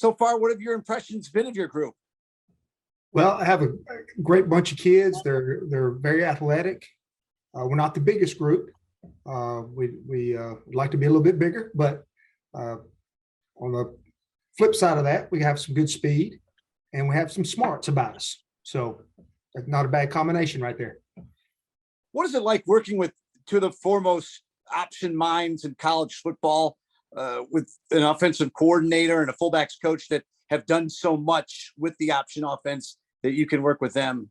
so far, what have your impressions been of your group? Well, I have a great bunch of kids. They're very athletic. We're not the biggest group. We would like to be a little bit bigger, but on the flip side of that, we have some good speed and we have some smarts about us. So that's not a bad combination right there. What is it like working with two of the foremost option minds in college football, with an offensive coordinator and a fullbacks coach that have done so much with the option offense that you can work with them?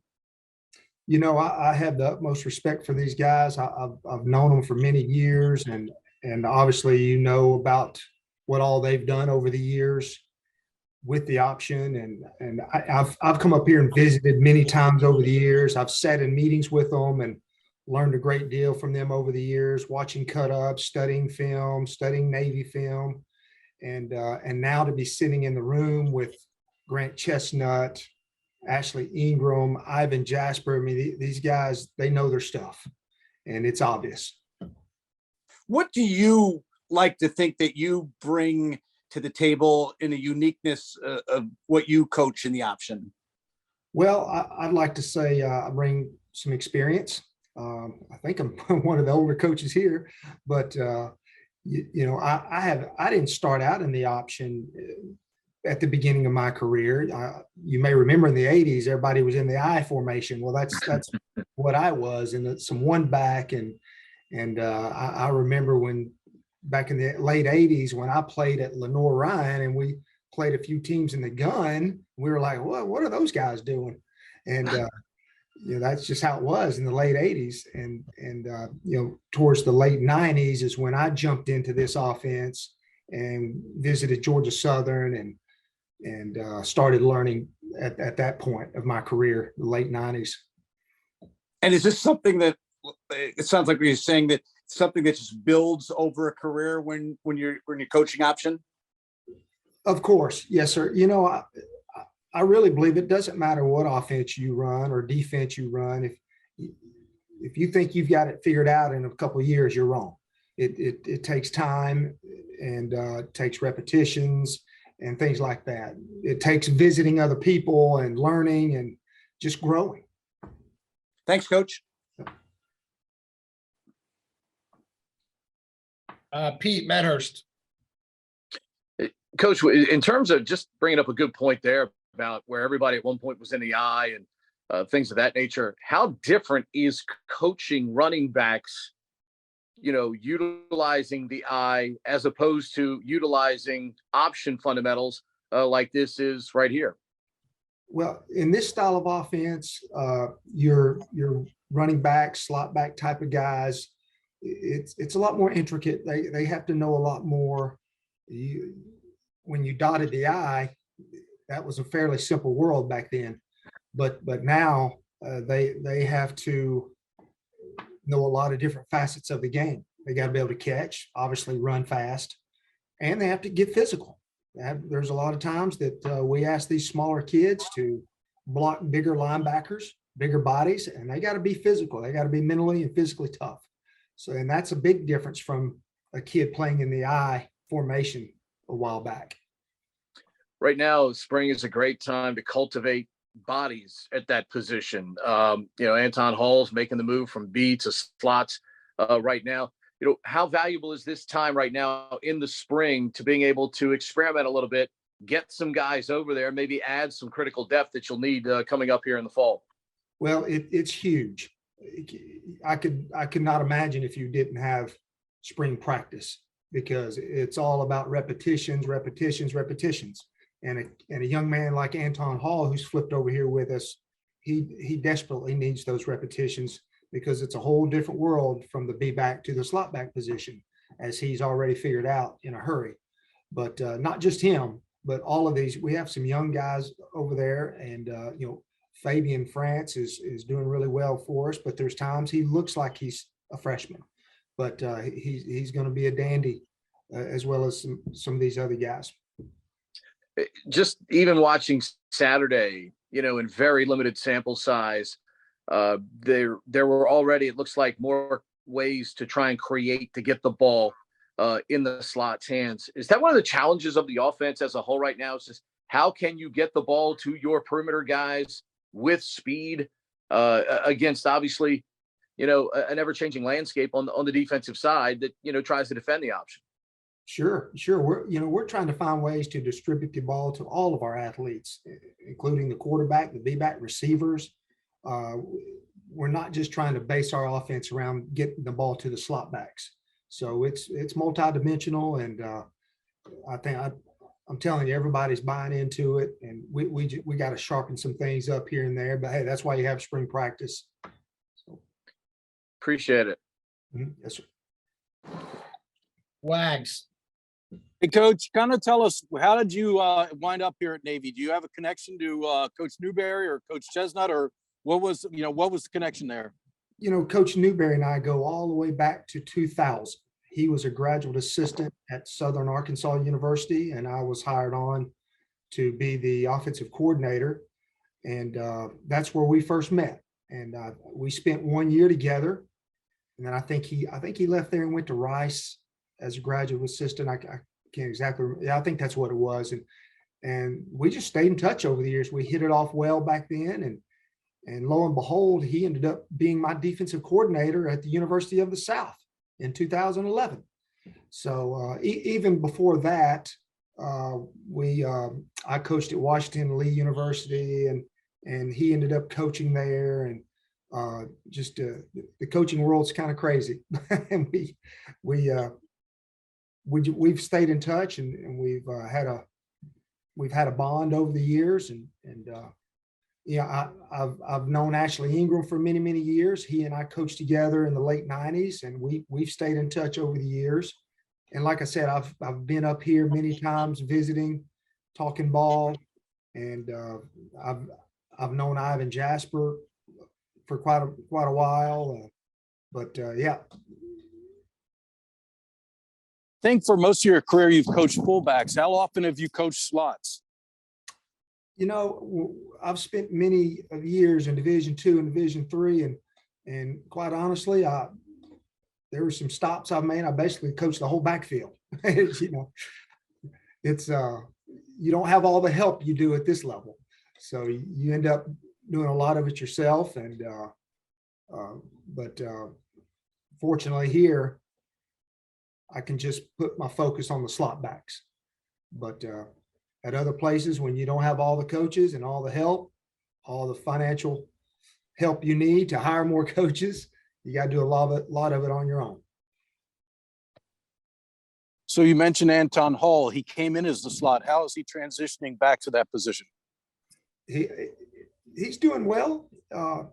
You know, I have the utmost respect for these guys. I've known them for many years, and obviously, you know about what all they've done over the years with the option. And I've come up here and visited many times over the years. I've sat in meetings with them and learned a great deal from them over the years, watching cut ups, studying film, studying Navy film, and now to be sitting in the room with Grant Chestnut, Ashley Ingram, Ivan Jasper. I mean, these guys, they know their stuff, and it's obvious. What do you like to think that you bring to the table in a uniqueness of what you coach in the option? Well, I'd like to say I bring some experience. I think I'm one of the older coaches here, but you know, I didn't start out in the option at the beginning of my career. You may remember in the 80s, everybody was in the I formation. Well, that's what I was, and some one back. And I remember when back in the late 80s, when I played at Lenore Ryan and we played a few teams in the gun, we were like, what are those guys doing? And you know, that's just how it was in the late 80s. And you know, towards the late 90s is when I jumped into this offense and visited Georgia Southern and started learning at that point of my career, the late 90s. And is this something that, it sounds like you're saying that something that just builds over a career when you're coaching option? Of course. Yes, sir. You know, I really believe it doesn't matter what offense you run or defense you run. If you think you've got it figured out in a couple of years, you're wrong. It takes time, and it takes repetitions and things like that. It takes visiting other people and learning and just growing. Thanks, Coach. Pete Medhurst. Coach, in terms of just bringing up a good point there about where everybody at one point was in the eye and things of that nature, how different is coaching running backs, you know, utilizing the eye as opposed to utilizing option fundamentals like this is right here? Well, in this style of offense, your running back, slot back type of guys, it's a lot more intricate. They have to know a lot more. When you dotted the I, that was a fairly simple world back then, but now they have to know a lot of different facets of the game. They got to be able to catch, obviously run fast, and they have to get physical. There's a lot of times that we ask these smaller kids to block bigger linebackers, bigger bodies, and they got to be physical. They got to be mentally and physically tough. So, and that's a big difference from a kid playing in the I formation a while back. Right now, spring is a great time to cultivate bodies at that position. You know, Anton Hall's making the move from B to slots right now. You know, how valuable is this time right now in the spring to being able to experiment a little bit, get some guys over there, maybe add some critical depth that you'll need coming up here in the fall? Well, it's huge. I could not imagine if you didn't have spring practice, because it's all about repetitions. And a young man like Anton Hall, who's flipped over here with us, he desperately needs those repetitions, because it's a whole different world from the B back to the slot back position, as he's already figured out in a hurry. But not just him, but all of these. We have some young guys over there, and you know, Fabian France is doing really well for us, but there's times he looks like he's a freshman, but he's going to be a dandy, as well as some of these other guys. Just even watching Saturday, you know, in very limited sample size, there were already, it looks like, more ways to try and create to get the ball in the slot's hands. Is that one of the challenges of the offense as a whole right now? Is just how can you get the ball to your perimeter guys with speed against obviously, an ever-changing landscape on the defensive side that, tries to defend the option? Sure. We're trying to find ways to distribute the ball to all of our athletes, including the quarterback, the B-back, receivers. We're not just trying to base our offense around getting the ball to the slot backs. So it's multidimensional, and I'm telling you, everybody's buying into it, and we got to sharpen some things up here and there. But hey, that's why you have spring practice. So, appreciate it. Yes, sir. Wags. Hey, Coach, kind of tell us, how did you wind up here at Navy? Do you have a connection to Coach Newberry or Coach Chestnut, or what was the connection there? Coach Newberry and I go all the way back to 2000. He was a graduate assistant at Southern Arkansas University, and I was hired on to be the offensive coordinator. And that's where we first met. And we spent 1 year together. And then I think he left there and went to Rice as a graduate assistant. I can't exactly remember. Yeah, I think that's what it was. And we just stayed in touch over the years. We hit it off well back then. And lo and behold, he ended up being my defensive coordinator at the University of the South in 2011. So even before that, I coached at Washington Lee University, and he ended up coaching there. And the coaching world's kind of crazy. And we've stayed in touch, and we've had a bond over the years. I've known Ashley Ingram for many, many years. He and I coached together in the late 90s, and we've stayed in touch over the years. And like I said, I've been up here many times visiting, talking ball, and I've known Ivan Jasper for quite a while. Yeah. I think for most of your career, you've coached fullbacks. How often have you coached slots? I've spent many years in Division II and Division III, and quite honestly, there were some stops I've made. I basically coached the whole backfield. It's you don't have all the help you do at this level, so you end up doing a lot of it yourself. But fortunately here, I can just put my focus on the slot backs. But at other places, when you don't have all the coaches and all the help, all the financial help you need to hire more coaches, you got to do a lot of it on your own. So you mentioned Anton Hall. He came in as the slot. How is he transitioning back to that position? He's doing well.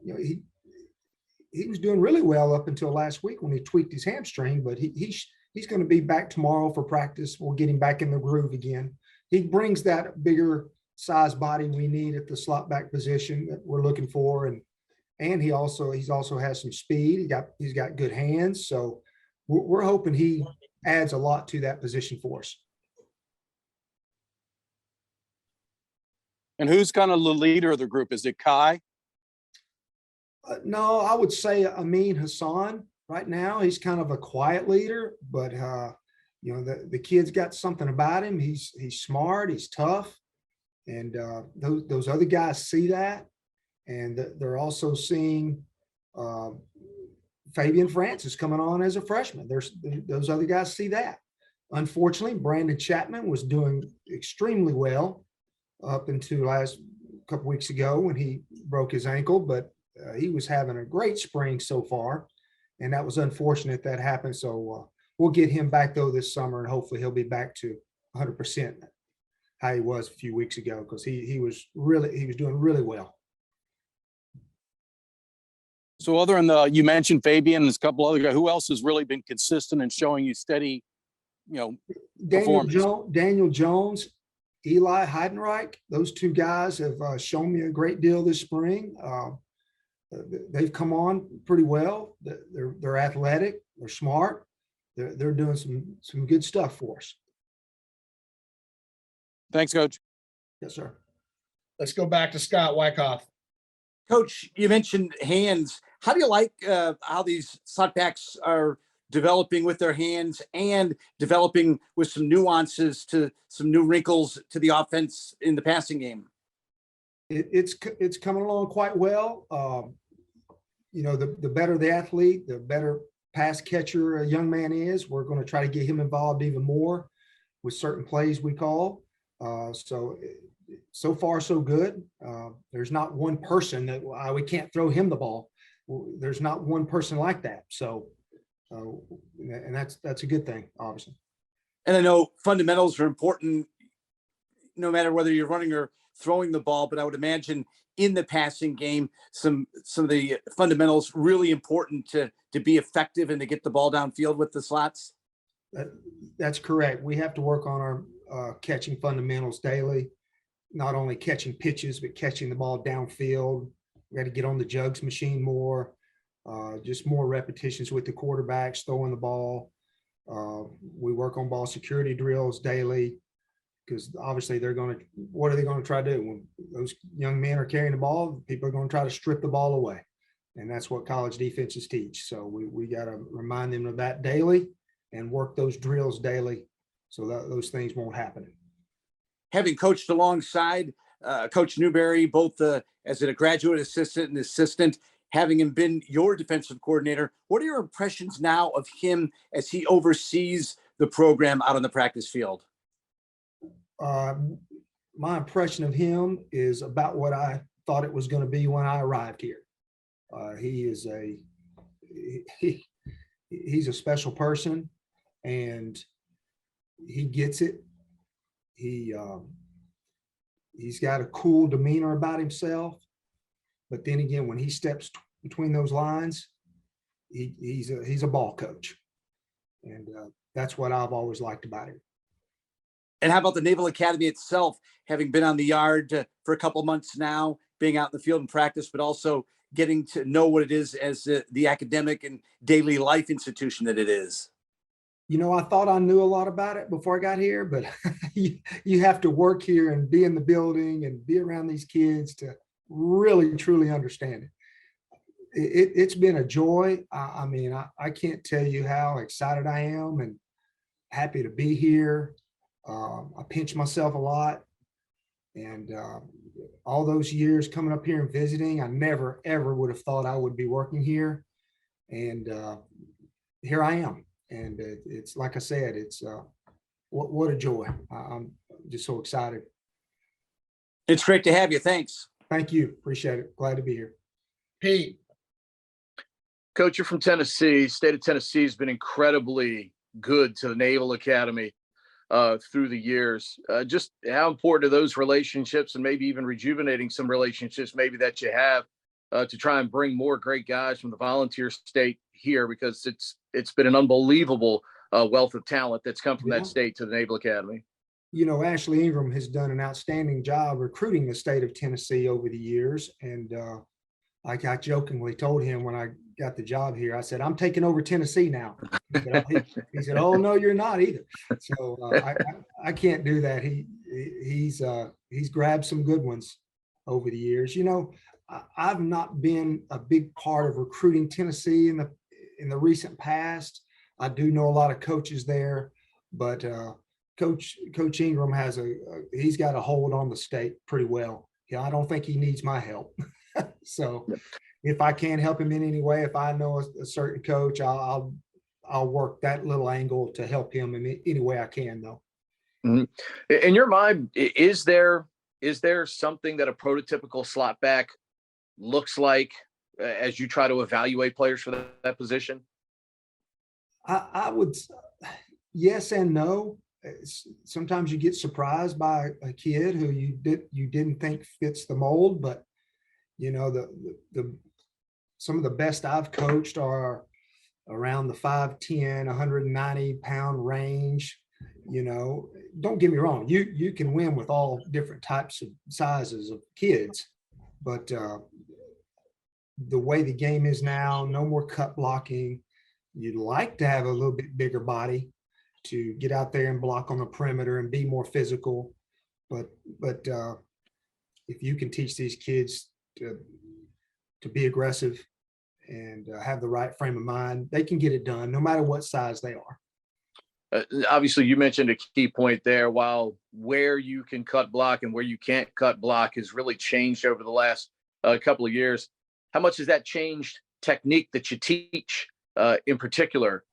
He was doing really well up until last week when he tweaked his hamstring, but he's going to be back tomorrow for practice. We'll get him back in the groove again. He brings that bigger size body we need at the slot back position that we're looking for, and he also has some speed. He's got good hands, so we're hoping he adds a lot to that position for us. And who's kind of the leader of the group? Is it Kai? No, I would say Amin Hassan. Right now, he's kind of a quiet leader, but the kid's got something about him. He's smart, he's tough, and those other guys see that, and they're also seeing Fabian Francis coming on as a freshman. Those other guys see that. Unfortunately, Brandon Chapman was doing extremely well up until last couple weeks ago when he broke his ankle, but he was having a great spring so far, and that was unfortunate that happened. So we'll get him back though this summer, and hopefully he'll be back to 100% how he was a few weeks ago, because he was doing really well. So other than you mentioned Fabian and a couple other guys, who else has really been consistent and showing you steady, performance? Daniel Jones, Eli Heidenreich, those two guys have shown me a great deal this spring. They've come on pretty well. They're athletic, they're smart, they're doing some good stuff for us. Thanks, Coach. Yes, sir. Let's go back to Scott Wyckoff. Coach, you mentioned hands. How do you like how these slot backs are developing with their hands and developing with some nuances to some new wrinkles to the offense in the passing game? It's coming along quite well. The better the athlete, the better pass catcher a young man is. We're going to try to get him involved even more with certain plays we call. So far, so good. There's not one person that we can't throw him the ball. There's not one person like that. So, and that's a good thing, obviously. And I know fundamentals are important no matter whether you're running or throwing the ball, but I would imagine in the passing game, some of the fundamentals really important to be effective and to get the ball downfield with the slots. That's correct. We have to work on our catching fundamentals daily, not only catching pitches, but catching the ball downfield. We got to get on the jugs machine more, just more repetitions with the quarterbacks, throwing the ball. We work on ball security drills daily, because obviously what are they going to try to do? When those young men are carrying the ball, people are going to try to strip the ball away. And that's what college defenses teach. So we got to remind them of that daily and work those drills daily so that those things won't happen. Having coached alongside Coach Newberry, both as a graduate assistant and assistant, having him been your defensive coordinator, what are your impressions now of him as he oversees the program out on the practice field? My impression of him is about what I thought it was going to be when I arrived here. He's a special person, and he gets it. He's got a cool demeanor about himself, but then again, when he steps between those lines, he's a ball coach, and that's what I've always liked about him. And how about the Naval Academy itself, having been on the yard for a couple months now, being out in the field in practice, but also getting to know what it is as the academic and daily life institution that it is? I thought I knew a lot about it before I got here, but you have to work here and be in the building and be around these kids to really, truly understand it. It's been a joy. I can't tell you how excited I am and happy to be here. I pinch myself a lot, and all those years coming up here and visiting, I never, ever would have thought I would be working here. And here I am. And it's like I said, it's what a joy. I'm just so excited. It's great to have you. Thanks. Thank you. Appreciate it. Glad to be here. Pete. Coach, you're from Tennessee. State of Tennessee has been incredibly good to the Naval Academy through the years. Just how important are those relationships, and maybe even rejuvenating some relationships maybe that you have to try and bring more great guys from the volunteer state here, because it's been an unbelievable wealth of talent that's come from that state to the Naval Academy. Ashley Ingram has done an outstanding job recruiting the state of Tennessee over the years. And like I jokingly told him when I got the job here, I said, I'm taking over Tennessee now. He said, oh, no, you're not either. So I can't do that. He's grabbed some good ones over the years. I've not been a big part of recruiting Tennessee in the recent past. I do know a lot of coaches there, but Coach Ingram he's got a hold on the state pretty well. I don't think he needs my help. So if I can help him in any way, if I know a certain coach, I'll work that little angle to help him in any way I can, though. Mm-hmm. In your mind, is there something that a prototypical slot back looks like as you try to evaluate players for that position? I would, yes and no. Sometimes you get surprised by a kid who you didn't think fits the mold, but some of the best I've coached are around the 5'10", 190-pound range. Don't get me wrong, you can win with all different types of sizes of kids, but the way the game is now, no more cut blocking. You'd like to have a little bit bigger body to get out there and block on the perimeter and be more physical. But if you can teach these kids to be aggressive and have the right frame of mind, they can get it done no matter what size they are. Obviously, you mentioned a key point there. While where you can cut block and where you can't cut block has really changed over the last couple of years, how much has that changed technique that you teach in particular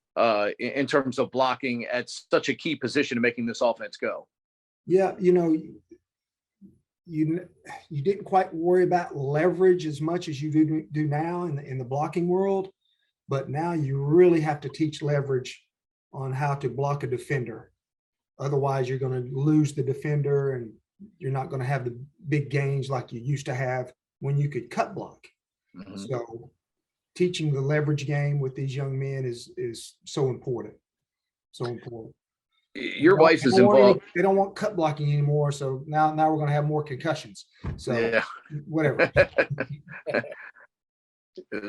in terms of blocking at such a key position in making this offense go? Yeah, you didn't quite worry about leverage as much as you do now in the blocking world, but now you really have to teach leverage on how to block a defender. Otherwise, you're going to lose the defender, and you're not going to have the big gains like you used to have when you could cut block. Mm-hmm. So teaching the leverage game with these young men is so important. So important. Your wife is involved. They don't want cut blocking anymore. So now we're going to have more concussions. So Yeah. whatever.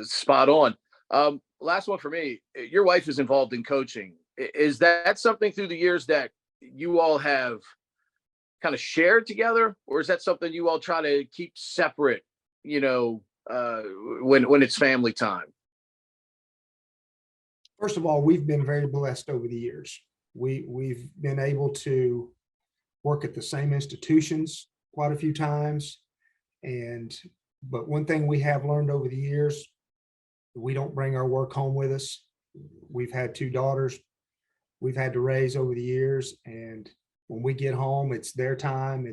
Spot on. Last one for me. Your wife is involved in coaching. Is that something through the years that you all have kind of shared together, or is that something you all try to keep separate, when it's family time? First of all, we've been very blessed over the years. We've been able to work at the same institutions quite a few times. But one thing we have learned over the years, we don't bring our work home with us. We've had 2 daughters we've had to raise over the years. And when we get home, it's their time.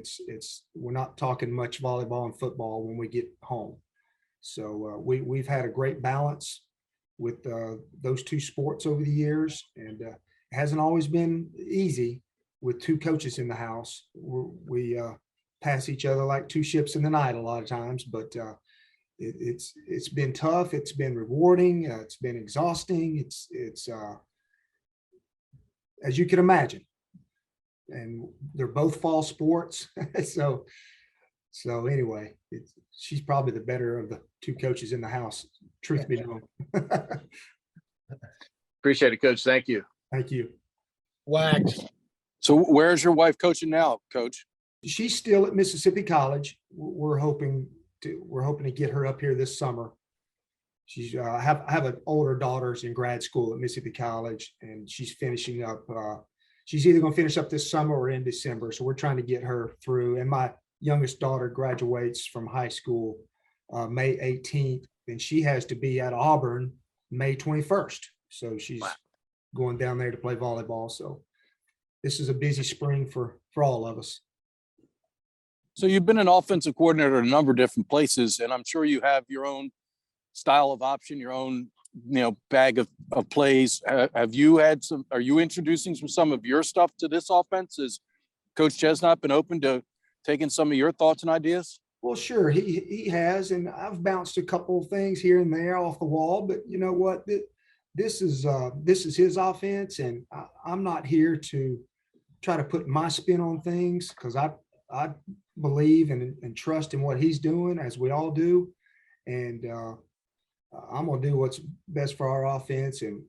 We're not talking much volleyball and football when we get home. So we've had a great balance with those 2 sports over the years. And it hasn't always been easy with 2 coaches in the house. We pass each other like 2 ships in the night a lot of times, but it's been tough. It's been rewarding. It's been exhausting. It's as you can imagine, and they're both fall sports. so anyway, she's probably the better of the 2 coaches in the house, truth be known. Appreciate it, Coach. Thank you. Thank you. Wags. So where's your wife coaching now, Coach? She's still at Mississippi College. We're hoping to get her up here this summer. She's I have an older daughter's in grad school at Mississippi College, and she's finishing up. She's either going to finish up this summer or in December. So we're trying to get her through. And my youngest daughter graduates from high school May 18th, and she has to be at Auburn May 21st. So she's going down there to play volleyball. So this is a busy spring for all of us. So you've been an offensive coordinator at a number of different places, and I'm sure you have your own style of option, your own, bag of plays. Have you had are you introducing some of your stuff to this offense? Has Coach Chestnut been open to taking some of your thoughts and ideas? Well, sure, he has, and I've bounced a couple of things here and there off the wall, but you know what? This is his offense, and I'm not here to try to put my spin on things, because I believe and trust in what he's doing, as we all do. And I'm going to do what's best for our offense, and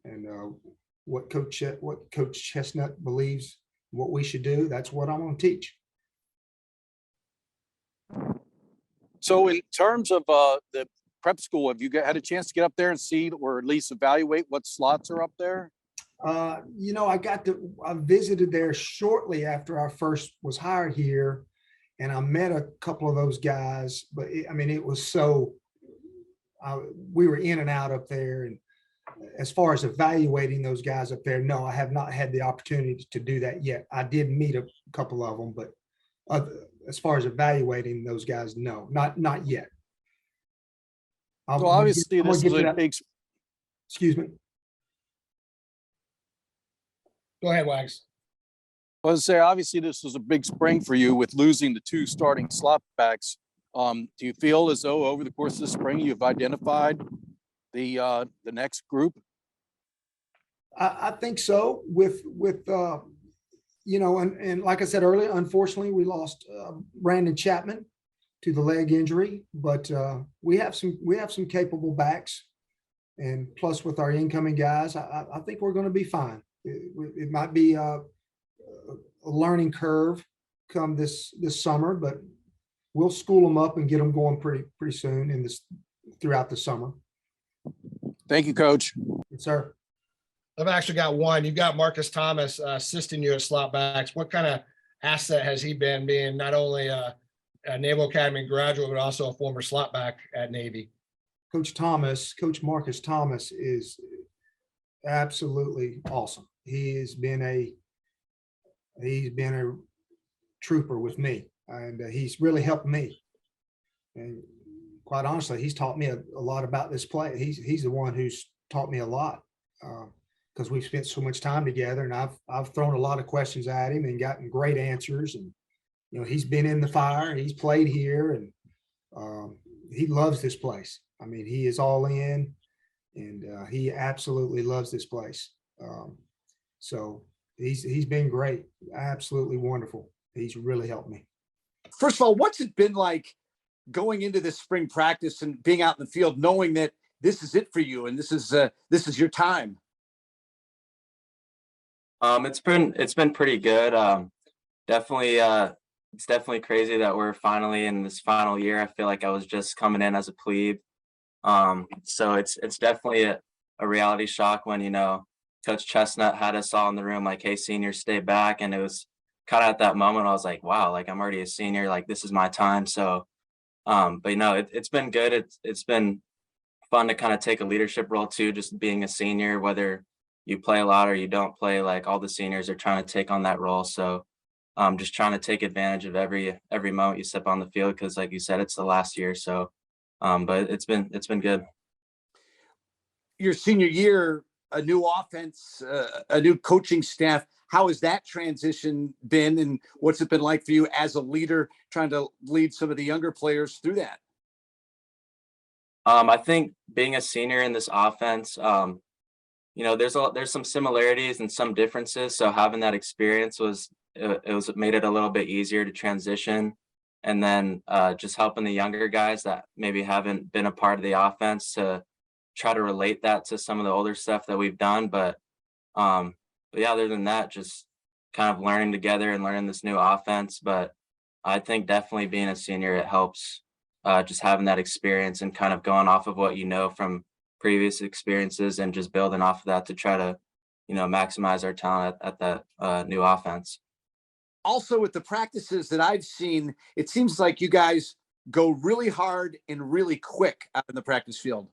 what Coach Chestnut believes what we should do. That's what I'm going to teach. So in terms of the prep school, have you had a chance to get up there and see, or at least evaluate what slots are up there? I visited there shortly after I first was hired here, and I met a couple of those guys, but it was so, we were in and out up there. And as far as evaluating those guys up there, no, I have not had the opportunity to do that yet. I did meet a couple of them, but as far as evaluating those guys, no, not yet. So obviously this is a big, excuse me. Go ahead, Wags. I was say, obviously this was a big spring for you with losing the 2 starting slot backs. Do you feel as though over the course of the spring you've identified the next group? I think so. With and like I said earlier, unfortunately we lost Brandon Chapman to the leg injury, but we have some capable backs, and plus with our incoming guys, I think we're going to be fine. It might be a learning curve come this summer, but we'll school them up and get them going pretty soon throughout the summer. Thank you, Coach. Yes, sir. I've actually got one. You've got Marcus Thomas assisting you at slot backs. What kind of asset has he been, being not only a Naval Academy graduate, but also a former slot back at Navy? Coach Marcus Thomas is absolutely awesome. He's been a trooper with me, and he's really helped me. And quite honestly, he's taught me a lot about this play. He's the one who's taught me a lot, because we've spent so much time together, and I've thrown a lot of questions at him and gotten great answers. And he's been in the fire, he's played here, and he loves this place. I mean, he is all in, and he absolutely loves this place. So he's been great, absolutely wonderful. He's really helped me. First of all, what's it been like going into this spring practice and being out in the field, knowing that this is it for you and this is your time? It's been pretty good. It's definitely crazy that we're finally in this final year. I feel like I was just coming in as a plebe. So it's definitely a reality shock when, Coach Chestnut had us all in the room like, hey, seniors, stay back. And it was kind of at that moment I was like, wow, like I'm already a senior, like this is my time. So but it's been good. It's been fun to kind of take a leadership role too, just being a senior, whether you play a lot or you don't play, like all the seniors are trying to take on that role. So just trying to take advantage of every moment you step on the field, because like you said, it's the last year. So but it's been good. Your senior year, a new offense, a new coaching staff. How has that transition been, and what's it been like for you as a leader trying to lead some of the younger players through that? I think being a senior in this offense, there's some similarities and some differences. So having that experience made it a little bit easier to transition. And then just helping the younger guys that maybe haven't been a part of the offense to try to relate that to some of the older stuff that we've done. But yeah, other than that, just kind of learning together and learning this new offense. But I think definitely being a senior, it helps just having that experience and kind of going off of what from previous experiences and just building off of that to try to, maximize our talent at that new offense. Also, with the practices that I've seen, it seems like you guys go really hard and really quick out in the practice field.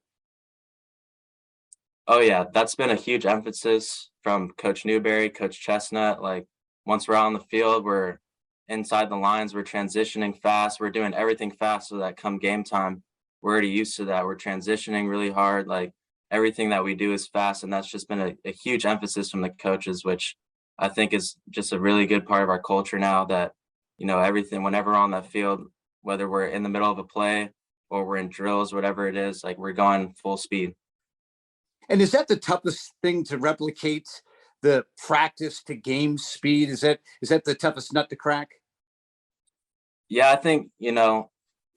Oh yeah, that's been a huge emphasis from Coach Newberry, Coach Chestnut. Like once we're out on the field, we're inside the lines, we're transitioning fast, we're doing everything fast so that come game time, we're already used to that. We're transitioning really hard. Like everything that we do is fast. And that's just been a huge emphasis from the coaches, which I think is just a really good part of our culture now, that, everything, whenever we're on that field, whether we're in the middle of a play or we're in drills, whatever it is, like we're going full speed. And is that the toughest thing to replicate, the practice to game speed? Is that the toughest nut to crack? Yeah, I think,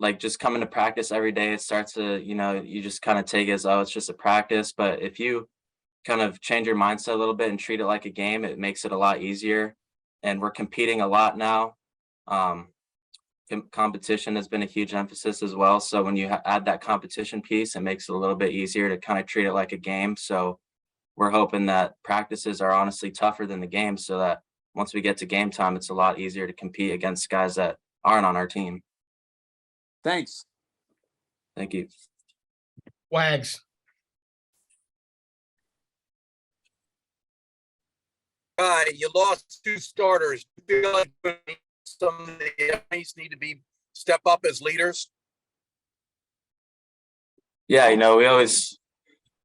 like just coming to practice every day, it starts to, you just kind of take it as, oh, it's just a practice. But if you kind of change your mindset a little bit and treat it like a game, it makes it a lot easier. And we're competing a lot now. Competition has been a huge emphasis as well. So when you add that competition piece, it makes it a little bit easier to kind of treat it like a game. So we're hoping that practices are honestly tougher than the game, so that once we get to game time, it's a lot easier to compete against guys that aren't on our team. Thanks. Thank you. Wags. You lost two starters. Do you feel like some of the guys need to step up as leaders? Yeah, we always,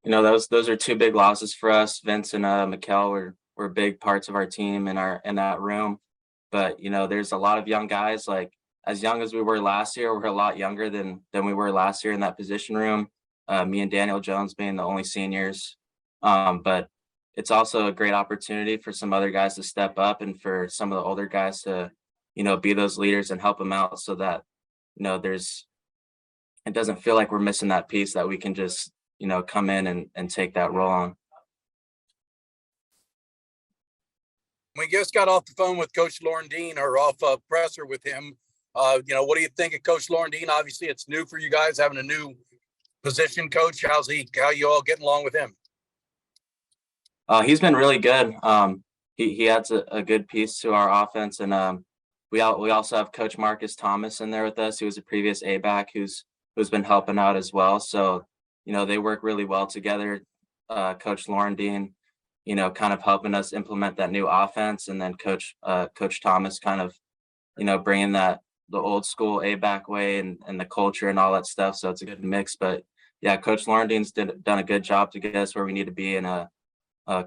those are two big losses for us. Vince and Mikkel were big parts of our team in that room. But there's a lot of young guys, like as young as we were last year. We're a lot younger than we were last year in that position room. Me and Daniel Jones being the only seniors. But it's also a great opportunity for some other guys to step up and for some of the older guys to, be those leaders and help them out, so that, it doesn't feel like we're missing that piece, that we can just, come in and take that role on. We just got off the phone with Coach Laurendine, or off a presser with him. What do you think of Coach Laurendine? Obviously, it's new for you guys having a new position coach? How you all getting along with him? He's been really good. He adds a good piece to our offense, and we also have Coach Marcus Thomas in there with us, who was a previous A-back who's been helping out as well. So, they work really well together. Coach Laurendine, kind of helping us implement that new offense, and then Coach Thomas kind of, bringing the old school A-back way and the culture and all that stuff. So it's a good mix. But yeah, Coach Laurendine's done a good job to get us where we need to be, and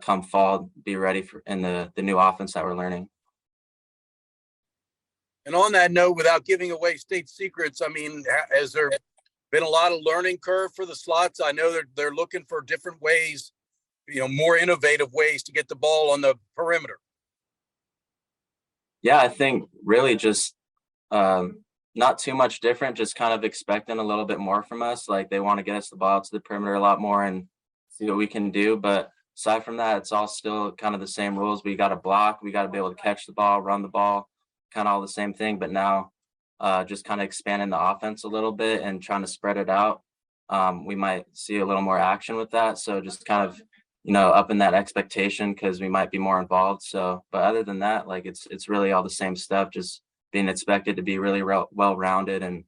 come fall, be ready for in the new offense that we're learning. And on that note, without giving away state secrets, I mean, has there been a lot of learning curve for the slots? I know they're looking for different ways, more innovative ways to get the ball on the perimeter. Yeah, I think really just not too much different, just kind of expecting a little bit more from us. Like, they want to get us the ball to the perimeter a lot more and see what we can do. But aside from that, it's all still kind of the same rules. We got to block, we got to be able to catch the ball, run the ball, kind of all the same thing. But now just kind of expanding the offense a little bit and trying to spread it out. We might see a little more action with that. So just kind of, upping that expectation, because we might be more involved. So, but other than that, like, it's really all the same stuff, just being expected to be really well-rounded and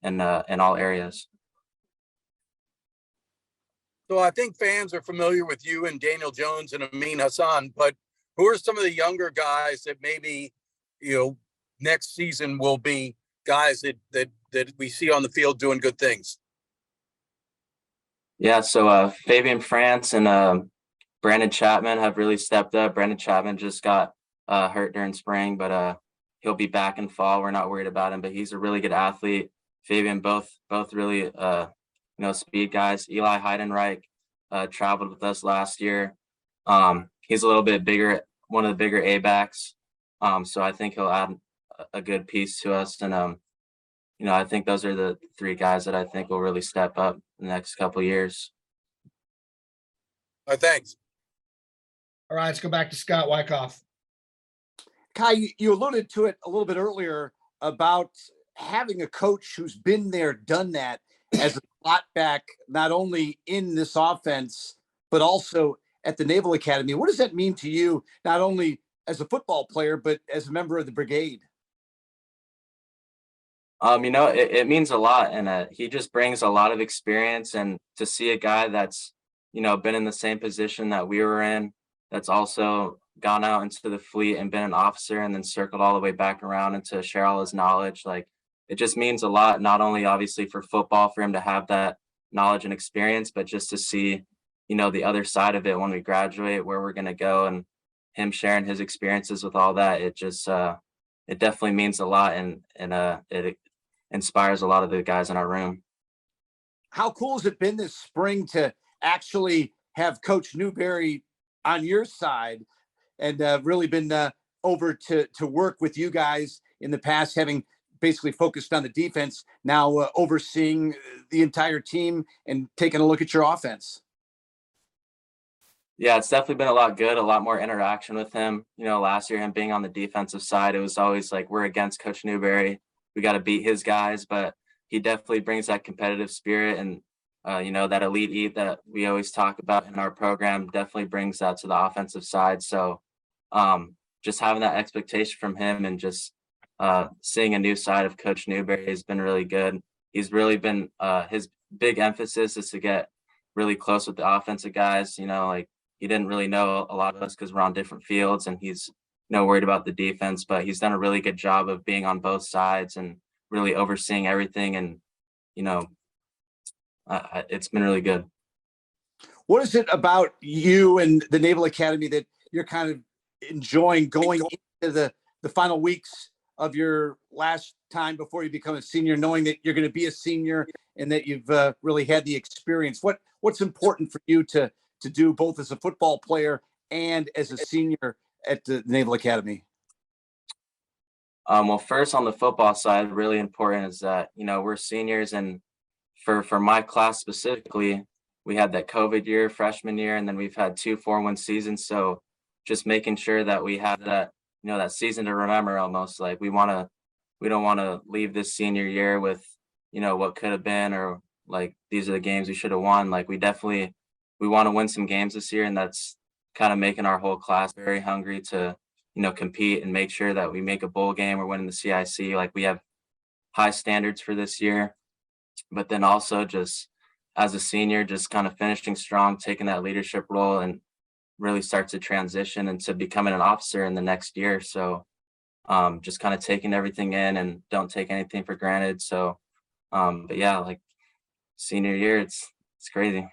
in all areas. So I think fans are familiar with you and Daniel Jones and Amin Hassan, but who are some of the younger guys that maybe, next season will be guys that we see on the field doing good things? Yeah, so Fabian France and Brandon Chapman have really stepped up. Brandon Chapman just got hurt during spring, but he'll be back in fall. We're not worried about him, but he's a really good athlete. Fabian, both really speed guys. Eli Heidenreich traveled with us last year. He's a little bit bigger, one of the bigger A-backs. So I think he'll add a good piece to us. And I think those are the three guys that I think will really step up in the next couple of years. Thanks. All right, let's go back to Scott Wyckoff. Kai, you alluded to it a little bit earlier about having a coach who's been there, done that as a slot back, not only in this offense, but also at the Naval Academy. What does that mean to you, not only as a football player, but as a member of the brigade? It means a lot, and he just brings a lot of experience. And to see a guy that's, been in the same position that we were in, that's also gone out into the fleet and been an officer and then circled all the way back around, and to share all his knowledge, like, it just means a lot, not only obviously for football, for him to have that knowledge and experience, but just to see, the other side of it when we graduate, where we're going to go, and him sharing his experiences with all that. It just, it definitely means a lot, and it inspires a lot of the guys in our room. How cool has it been this spring to actually have Coach Newberry on your side, and really been over to work with you guys in the past, having basically focused on the defense, now overseeing the entire team and taking a look at your offense? Yeah, it's definitely been a lot more interaction with him. Last year, him being on the defensive side, it was always like, we're against Coach Newberry, we got to beat his guys. But he definitely brings that competitive spirit, and that elite eat that we always talk about in our program, definitely brings that to the offensive side. So just having that expectation from him, and just seeing a new side of Coach Newberry has been really good. He's really been his big emphasis is to get really close with the offensive guys. Like, he didn't really know a lot of us because we're on different fields, and he's worried about the defense, but he's done a really good job of being on both sides and really overseeing everything. And it's been really good. What is it about you and the Naval Academy that you're kind of enjoying going into the final weeks of your last time before you become a senior, knowing that you're going to be a senior and that you've really had the experience? What's important for you to do, both as a football player and as a senior at the Naval Academy? Well, first, on the football side, really important is that, we're seniors, and for my class specifically, we had that COVID year, freshman year, and then we've had 2 4-1 seasons. So just making sure that we have that, that season to remember, almost like we don't want to leave this senior year with, what could have been, or like these are the games we should have won. Like we want to win some games this year, and that's kind of making our whole class very hungry to, compete and make sure that we make a bowl game or winning the CIC. Like we have high standards for this year, but then also just as a senior, just kind of finishing strong, taking that leadership role and really start to transition into becoming an officer in the next year. So just kind of taking everything in and don't take anything for granted. So, but yeah, like senior year, it's crazy.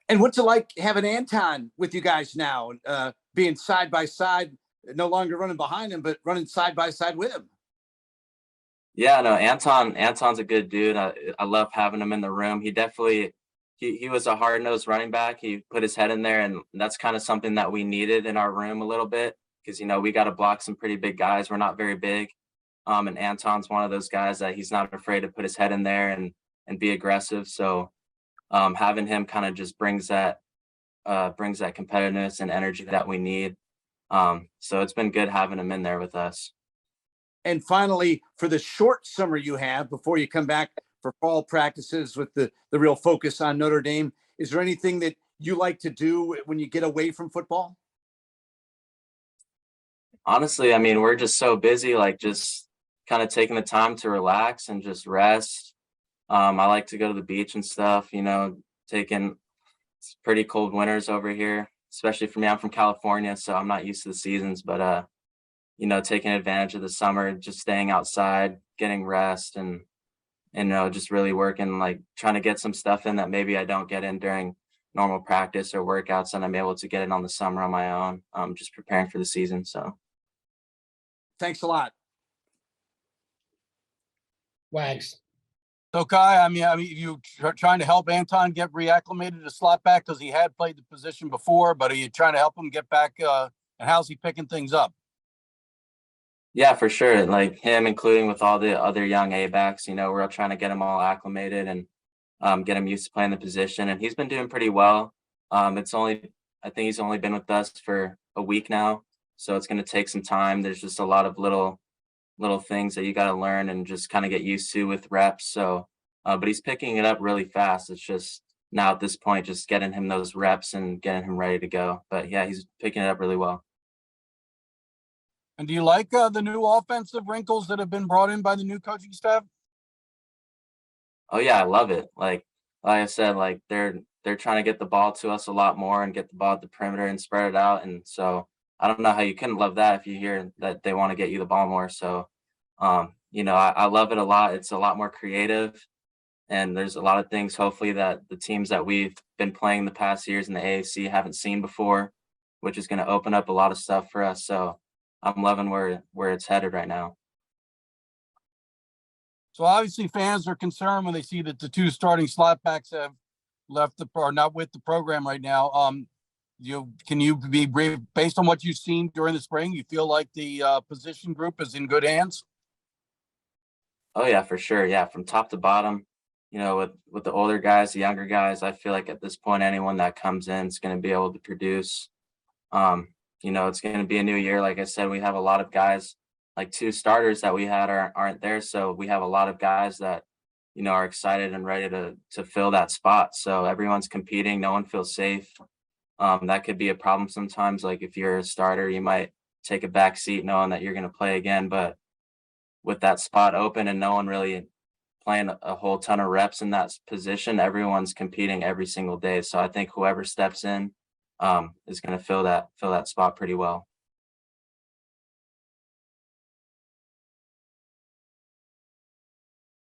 And what's it like having Anton with you guys now, being side by side, no longer running behind him, but running side by side with him? Yeah, no, Anton's a good dude. I love having him in the room. He definitely he was a hard-nosed running back. He put his head in there, and that's kind of something that we needed in our room a little bit because we got to block some pretty big guys. We're not very big. And Anton's one of those guys that he's not afraid to put his head in there and be aggressive. So having him kind of just brings that competitiveness and energy that we need. So it's been good having him in there with us. And finally, for the short summer you have before you come back for fall practices with the real focus on Notre Dame, is there anything that you like to do when you get away from football? Honestly, I mean, we're just so busy, like just kind of taking the time to relax and just rest. I like to go to the beach and stuff, taking it's pretty cold winters over here, especially for me. I'm from California, so I'm not used to the seasons, but taking advantage of the summer, just staying outside, getting rest and just really working, like trying to get some stuff in that maybe I don't get in during normal practice or workouts, and I'm able to get it on the summer on my own. Just preparing for the season. So Thanks a lot. Wags. So Kai, you trying to help Anton get reacclimated to slot back because he had played the position before, but are you trying to help him get back? And how's he picking things up? yeah, for sure. Like him, including with all the other young A-backs, we're all trying to get him all acclimated and get him used to playing the position. And he's been doing pretty well. I think he's only been with us for a week now, so it's going to take some time. There's just a lot of little things that you got to learn and just kind of get used to with reps. So, but he's picking it up really fast. It's just now at this point, just getting him those reps and getting him ready to go. But yeah, he's picking it up really well. And do you like the new offensive wrinkles that have been brought in by the new coaching staff? Oh yeah, I love it. Like I said, like they're trying to get the ball to us a lot more and get the ball at the perimeter and spread it out. And so I don't know how you couldn't love that if you hear that they want to get you the ball more. So I love it a lot. It's a lot more creative, and there's a lot of things hopefully that the teams that we've been playing the past years in the AAC haven't seen before, which is going to open up a lot of stuff for us. So I'm loving where it's headed right now. So obviously fans are concerned when they see that the two starting slot backs have left or not with the program right now. Can you be brave based on what you've seen during the spring? You feel like the position group is in good hands? Oh yeah, for sure. Yeah, from top to bottom, with the older guys, the younger guys, I feel like at this point, anyone that comes in is going to be able to produce. It's going to be a new year. Like I said, we have a lot of guys, like two starters that we had aren't there. So we have a lot of guys that, are excited and ready to fill that spot. So everyone's competing. No one feels safe. That could be a problem sometimes. Like if you're a starter, you might take a back seat knowing that you're going to play again. But with that spot open and no one really playing a whole ton of reps in that position, everyone's competing every single day. So I think whoever steps in is going to fill that spot pretty well.